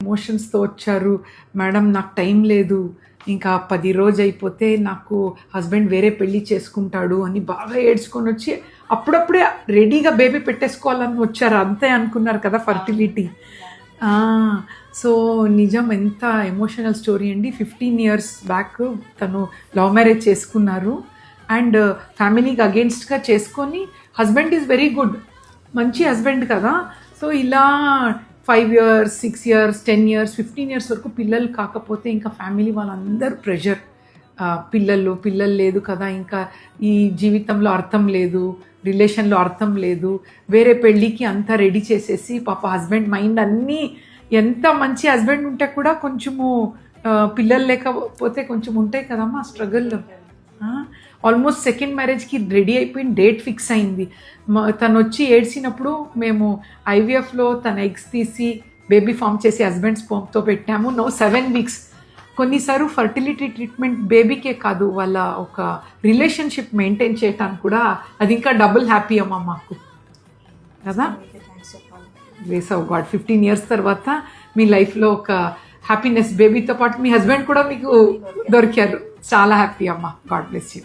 ఎమోషన్స్తో వచ్చారు. మేడం నాకు టైం లేదు, ఇంకా 10 రోజు అయిపోతే నాకు హస్బెండ్ వేరే పెళ్ళి చేసుకుంటాడు అని బాగా ఏడ్చుకొని వచ్చి అప్పుడప్పుడే రెడీగా బేబీ పెట్టేసుకోవాలని వచ్చారు. అంతే అనుకున్నారు కదా ఫర్టిలిటీ. సో నిజం, ఎంత ఎమోషనల్ స్టోరీ అండి. 15 years బ్యాక్ తను లవ్ మ్యారేజ్ చేసుకున్నారు అండ్ ఫ్యామిలీకి అగేన్స్ట్గా చేసుకొని, హస్బెండ్ ఈజ్ వెరీ గుడ్, మంచి హస్బెండ్ కదా. సో ఇలా 5 years, 6 years, 10 years, 15 years వరకు పిల్లలు కాకపోతే ఇంకా ఫ్యామిలీ వాళ్ళందరూ ప్రెషర్, పిల్లలు లేదు కదా, ఇంకా ఈ జీవితంలో అర్థం లేదు, రిలేషన్లో అర్థం లేదు, వేరే పెళ్ళికి అంతా రెడీ చేసేసి పాప హస్బెండ్ మైండ్ అన్నీ, ఎంత మంచి హస్బెండ్ ఉంటే కూడా కొంచెము పిల్లలు లేకపోతే కొంచెం ఉంటాయి కదమ్మా స్ట్రగుల్. ఆల్మోస్ట్ సెకండ్ మ్యారేజ్కి రెడీ అయిపోయి డేట్ ఫిక్స్ అయింది. తను వచ్చి ఏడ్చినప్పుడు మేము ఐవీఎఫ్లో తన ఎగ్స్ తీసి బేబీ ఫామ్ చేసి హస్బెండ్ స్పర్మ్తో పెట్టాము. 7 weeks. కొన్నిసార్లు ఫర్టిలిటీ ట్రీట్మెంట్ బేబీకే కాదు, వాళ్ళ ఒక రిలేషన్షిప్ మెయింటైన్ చేయటానికి కూడా అది ఇంకా డబుల్ హ్యాపీ అమ్మ మాకు కదా. గ్రేస్ ఆఫ్ గాడ్, 15 years తర్వాత మీ లైఫ్లో ఒక హ్యాపీనెస్, బేబీతో పాటు మీ హస్బెండ్ కూడా మీకు దొరికారు. చాలా హ్యాపీ అమ్మ. God bless you.